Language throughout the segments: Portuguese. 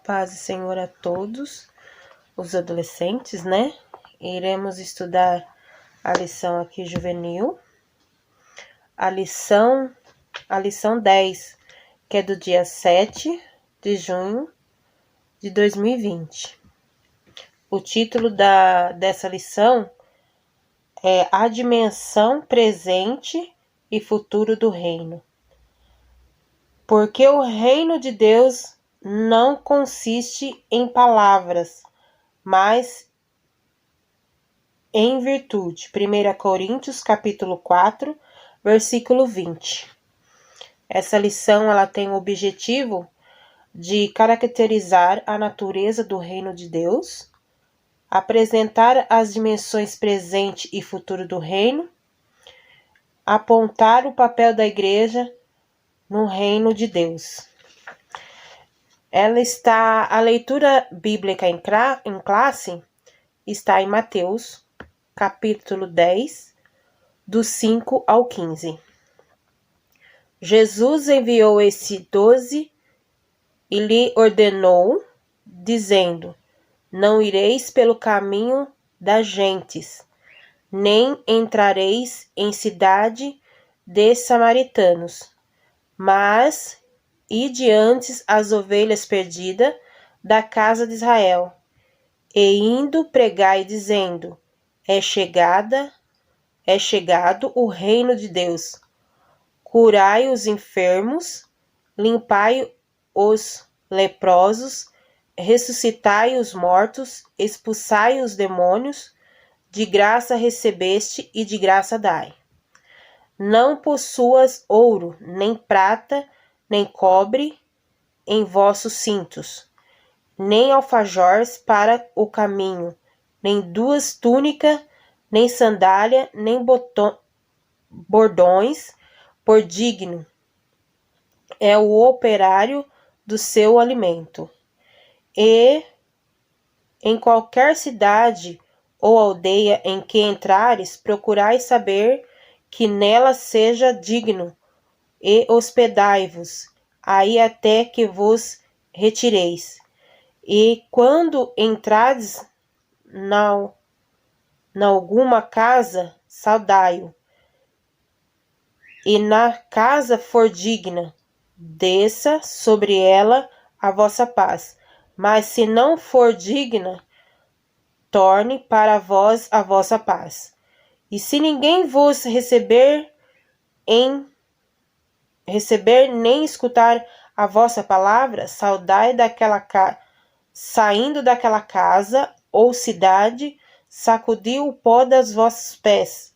Paz e Senhor a todos os adolescentes, né? Iremos estudar a lição aqui juvenil, a lição 10, que é do dia 7 de junho de 2020. O título dessa lição é A Dimensão Presente e Futuro do Reino. Porque o reino de Deus não consiste em palavras, mas em virtude. 1 Coríntios, capítulo 4, versículo 20. Essa lição ela tem o objetivo de caracterizar a natureza do reino de Deus, apresentar as dimensões presente e futuro do reino, apontar o papel da igreja no reino de Deus. A leitura bíblica em classe está em Mateus, capítulo 10, do 5 ao 15. Jesus enviou esses 12 e lhe ordenou, dizendo: Não ireis pelo caminho das gentes, nem entrareis em cidade de samaritanos, mas ide antes as ovelhas perdidas da casa de Israel, e indo pregai dizendo: É chegado o reino de Deus. Curai os enfermos, limpai os leprosos, ressuscitai os mortos, expulsai os demônios, de graça recebeste e de graça dai. Não possuas ouro, nem prata, nem cobre em vossos cintos, nem alfajores para o caminho, nem duas túnicas, nem sandália, nem bordões, por digno é o operário do seu alimento. E em qualquer cidade ou aldeia em que entrares, procurai saber que nela seja digno, e hospedai-vos aí até que vos retireis. E quando entrades na alguma casa, saudai-o. E na casa for digna, desça sobre ela a vossa paz. Mas se não for digna, torne para vós a vossa paz. E se ninguém vos receber nem escutar a vossa palavra, saindo daquela casa ou cidade, sacudiu o pó dos vossos pés.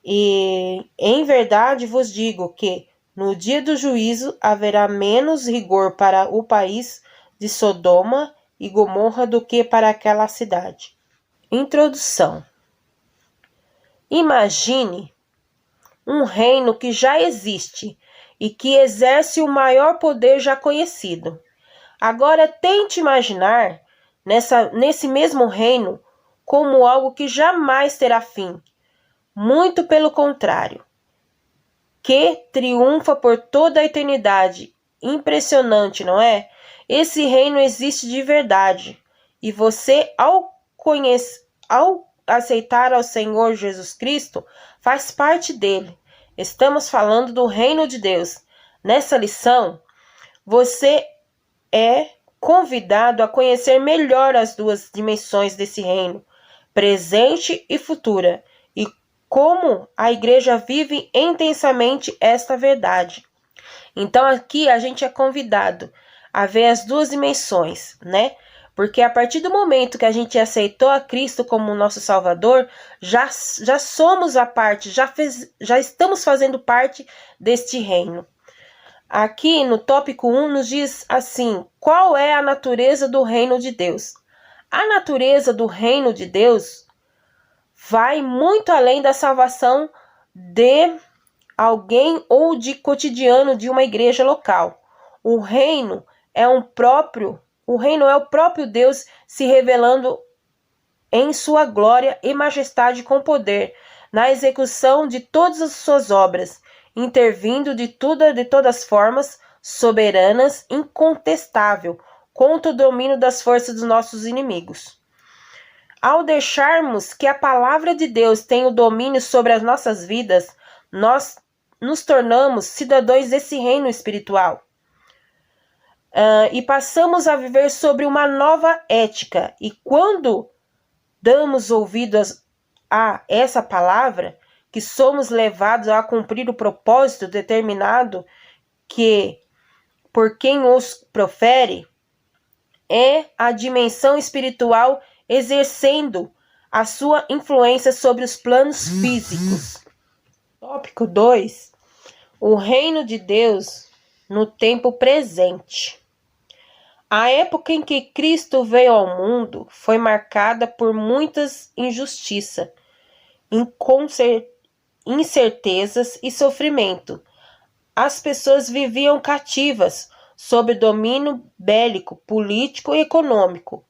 E em verdade vos digo que no dia do juízo haverá menos rigor para o país de Sodoma e Gomorra do que para aquela cidade. Introdução. Imagine um reino que já existe e que exerce o maior poder já conhecido. Agora tente imaginar nesse mesmo reino como algo que jamais terá fim. Muito pelo contrário, que triunfa por toda a eternidade. Impressionante, não é? Esse reino existe de verdade. E você, ao aceitar ao Senhor Jesus Cristo, faz parte dele. Estamos falando do reino de Deus. Nessa lição, você é convidado a conhecer melhor as duas dimensões desse reino, presente e futura, e como a igreja vive intensamente esta verdade. Então aqui a gente é convidado a ver as duas dimensões, né? Porque a partir do momento que a gente aceitou a Cristo como nosso Salvador, já somos a parte, já estamos fazendo parte deste reino. Aqui no tópico 1 nos diz assim: qual é a natureza do reino de Deus? A natureza do reino de Deus vai muito além da salvação de alguém ou de cotidiano de uma igreja local. O reino é o próprio Deus se revelando em sua glória e majestade com poder, na execução de todas as suas obras, intervindo de todas formas, soberanas, incontestável, contra o domínio das forças dos nossos inimigos. Ao deixarmos que a palavra de Deus tenha o domínio sobre as nossas vidas, nós nos tornamos cidadãos desse reino espiritual. E passamos a viver sobre uma nova ética. E quando damos ouvidos a essa palavra, que somos levados a cumprir o propósito determinado que por quem os profere, é a dimensão espiritual exercendo a sua influência sobre os planos físicos. Tópico 2. O reino de Deus no tempo presente. A época em que Cristo veio ao mundo foi marcada por muitas injustiças, incertezas e sofrimento. As pessoas viviam cativas sob domínio bélico, político e econômico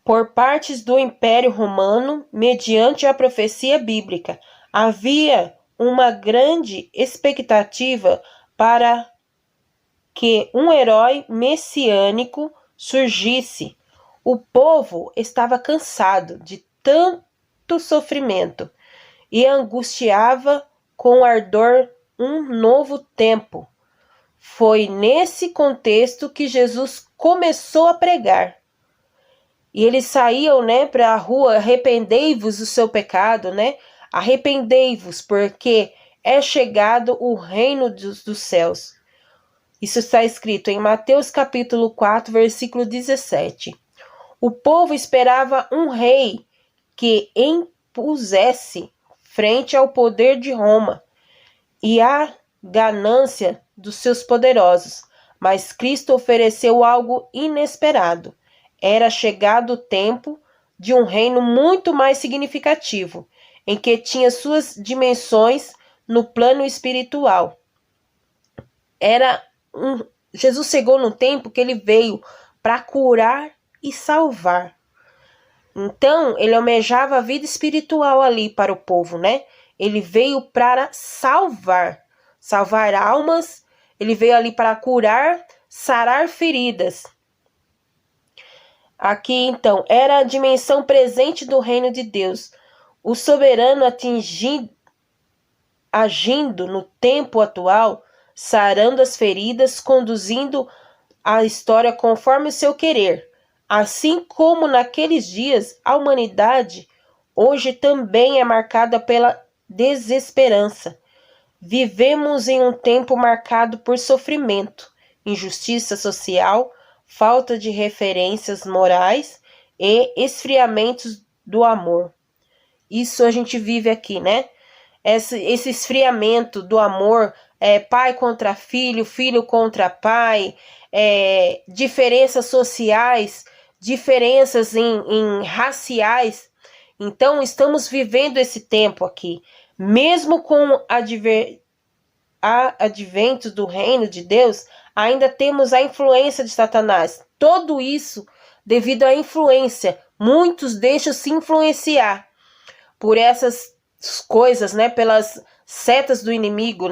por partes do Império Romano, mediante a profecia bíblica. Havia uma grande expectativa para que um herói messiânico surgisse. O povo estava cansado de tanto sofrimento e angustiava com ardor um novo tempo. Foi nesse contexto que Jesus começou a pregar. E eles saíam, para a rua: arrependei-vos do seu pecado, arrependei-vos, porque é chegado o reino dos céus. Isso está escrito em Mateus capítulo 4, versículo 17. O povo esperava um rei que impusesse frente ao poder de Roma e à ganância dos seus poderosos. Mas Cristo ofereceu algo inesperado. Era chegado o tempo de um reino muito mais significativo, em que tinha suas dimensões no plano espiritual. Jesus chegou num tempo que ele veio para curar e salvar. Então, ele almejava a vida espiritual ali para o povo, Ele veio para salvar almas, ele veio ali para curar, sarar feridas. Aqui, então, era a dimensão presente do reino de Deus. O soberano agindo no tempo atual, sarando as feridas, conduzindo a história conforme o seu querer. Assim como naqueles dias, a humanidade hoje também é marcada pela desesperança. Vivemos em um tempo marcado por sofrimento, injustiça social, falta de referências morais e esfriamentos do amor. Isso a gente vive aqui, Esse esfriamento do amor, pai contra filho, filho contra pai, diferenças sociais, diferenças em raciais. Então, estamos vivendo esse tempo aqui. Mesmo com advento do reino de Deus, ainda temos a influência de Satanás. Tudo isso devido à influência. Muitos deixam se influenciar por essas coisas, pelas setas do inimigo,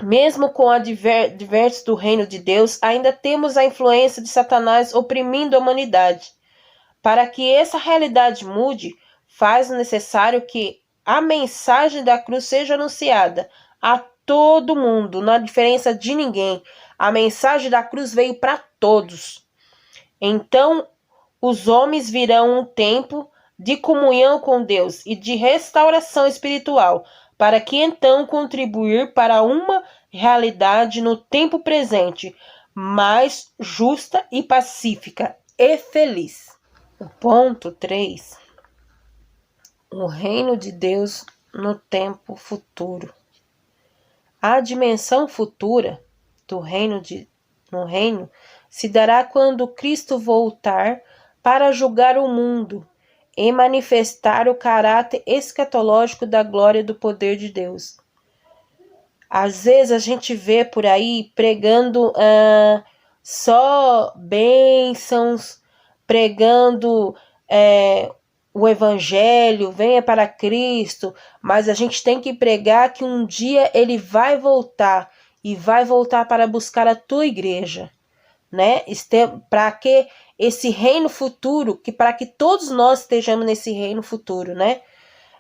Mesmo com adversos do reino de Deus, ainda temos a influência de Satanás oprimindo a humanidade. Para que essa realidade mude, faz necessário que a mensagem da cruz seja anunciada a todo mundo, não há diferença de ninguém. A mensagem da cruz veio para todos. Então, os homens virão um tempo de comunhão com Deus e de restauração espiritual, para que então contribuir para uma realidade no tempo presente, mais justa e pacífica e feliz. O ponto 3. O reino de Deus no tempo futuro. A dimensão futura do reino se dará quando Cristo voltar para julgar o mundo e manifestar o caráter escatológico da glória e do poder de Deus. Às vezes a gente vê por aí pregando só bênçãos, pregando o evangelho, venha para Cristo, mas a gente tem que pregar que um dia ele vai voltar e vai voltar para buscar a tua igreja, né? Para que esse reino futuro, que para que todos nós estejamos nesse reino futuro, né?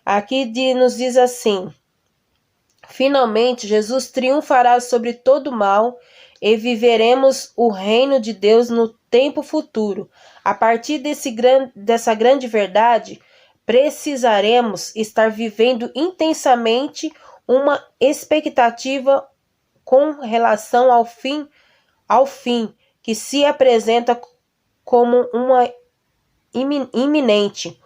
Aqui nos diz assim: finalmente Jesus triunfará sobre todo o mal e viveremos o reino de Deus no tempo futuro. A partir dessa grande verdade, precisaremos estar vivendo intensamente uma expectativa com relação ao fim que se apresenta como uma iminente.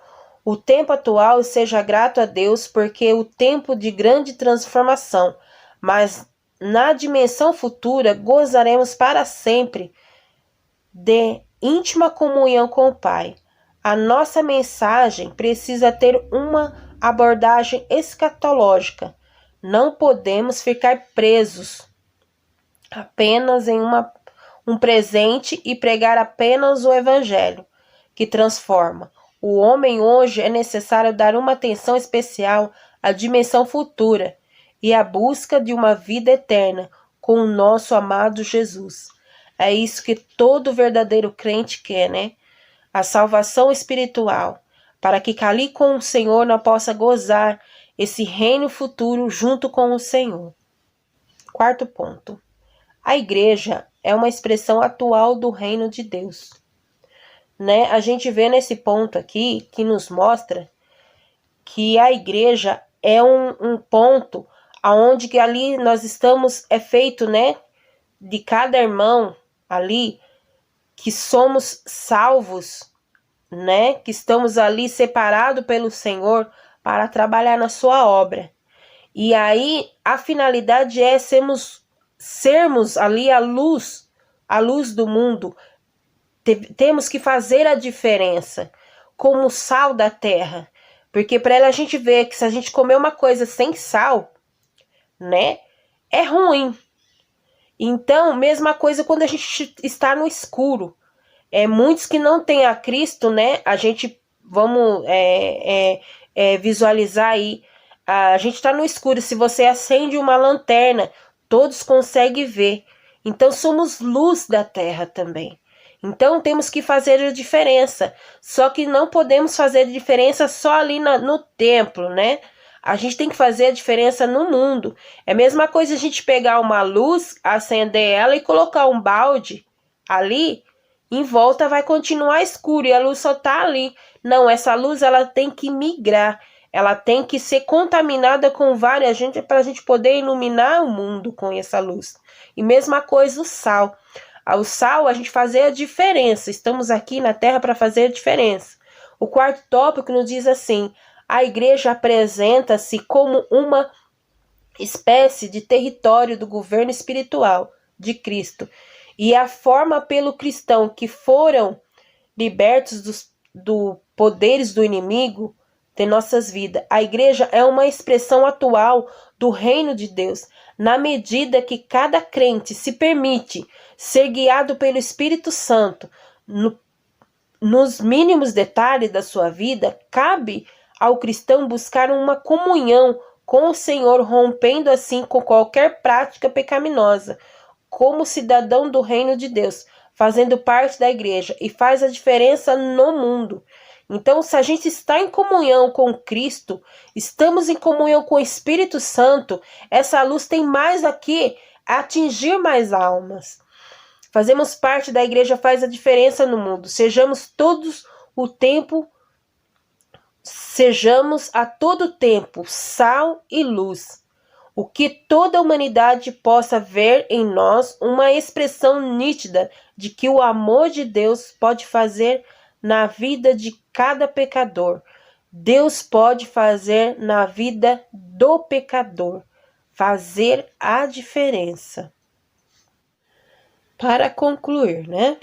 O tempo atual seja grato a Deus, porque é o tempo de grande transformação, mas na dimensão futura gozaremos para sempre de íntima comunhão com o Pai. A nossa mensagem precisa ter uma abordagem escatológica. Não podemos ficar presos apenas em um presente e pregar apenas o Evangelho, que transforma. O homem hoje é necessário dar uma atenção especial à dimensão futura e à busca de uma vida eterna com o nosso amado Jesus. É isso que todo verdadeiro crente quer, né? A salvação espiritual, para que ali com o Senhor nós possa gozar esse reino futuro junto com o Senhor. Quarto ponto. A igreja é uma expressão atual do reino de Deus. Né? A gente vê nesse ponto aqui que nos mostra que a igreja é um ponto aonde que ali nós estamos, é feito, né, de cada irmão ali, que somos salvos, né, que estamos ali separados pelo Senhor para trabalhar na sua obra. E aí a finalidade é sermos ali a luz do mundo. Temos que fazer a diferença como sal da terra, porque para ela a gente vê que se a gente comer uma coisa sem sal, né, é ruim. Então, mesma coisa quando a gente está no escuro. Muitos que não têm a Cristo, né, a gente, vamos visualizar aí, a gente está no escuro, se você acende uma lanterna, todos conseguem ver. Então, somos luz da terra também. Então, temos que fazer a diferença. Só que não podemos fazer a diferença só ali no templo, né? A gente tem que fazer a diferença no mundo. É a mesma coisa a gente pegar uma luz, acender ela e colocar um balde ali, em volta vai continuar escuro e a luz só tá ali. Não, essa luz ela tem que migrar. Ela tem que ser contaminada com várias gente para a gente poder iluminar o mundo com essa luz. E mesma coisa o sal. O sal, a gente fazer a diferença. Estamos aqui na terra para fazer a diferença. O quarto tópico nos diz assim: a igreja apresenta-se como uma espécie de território do governo espiritual de Cristo. E a forma pelo cristão que foram libertos dos poderes do inimigo de nossas vidas. A igreja é uma expressão atual do reino de Deus, na medida que cada crente se permite ser guiado pelo Espírito Santo nos mínimos detalhes da sua vida. Cabe ao cristão buscar uma comunhão com o Senhor, rompendo assim com qualquer prática pecaminosa, como cidadão do reino de Deus, fazendo parte da igreja e faz a diferença no mundo. Então, se a gente está em comunhão com Cristo, estamos em comunhão com o Espírito Santo, essa luz tem mais aqui a atingir mais almas. Fazemos parte da igreja, faz a diferença no mundo. Sejamos a todo tempo sal e luz. O que toda a humanidade possa ver em nós uma expressão nítida de que o amor de Deus pode fazer na vida de cada pecador. Deus pode fazer na vida do pecador, fazer a diferença. Para concluir, né?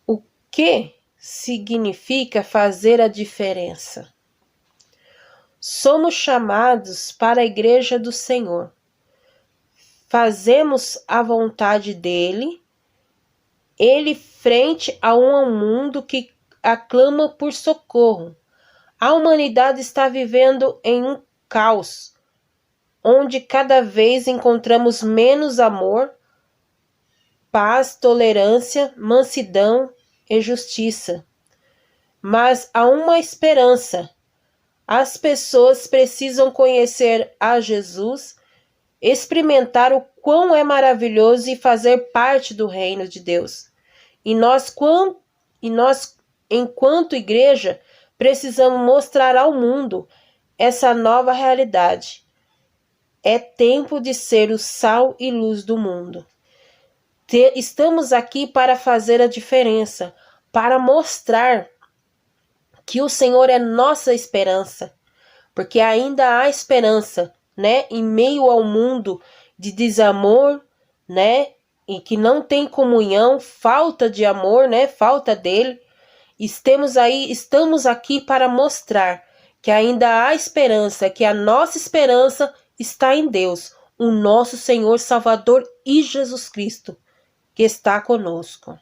O que significa fazer a diferença? Somos chamados para a igreja do Senhor. Fazemos a vontade dele, ele frente a um mundo que aclama por socorro. A humanidade está vivendo em um caos, onde cada vez encontramos menos amor, paz, tolerância, mansidão e justiça. Mas há uma esperança. As pessoas precisam conhecer a Jesus, experimentar o quão é maravilhoso e fazer parte do reino de Deus. E nós, enquanto igreja, precisamos mostrar ao mundo essa nova realidade. É tempo de ser o sal e luz do mundo. Estamos aqui para fazer a diferença, para mostrar que o Senhor é nossa esperança, porque ainda há esperança, né? Em meio ao mundo de desamor, né? E que não tem comunhão, falta de amor, né? Falta dele. Estamos aqui para mostrar que ainda há esperança, que a nossa esperança está em Deus, o nosso Senhor Salvador e Jesus Cristo, que está conosco.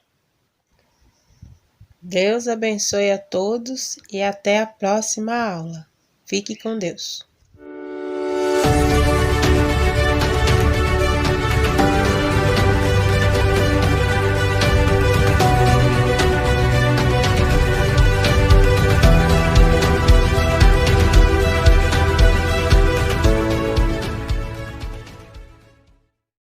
Deus abençoe a todos e até a próxima aula. Fique com Deus.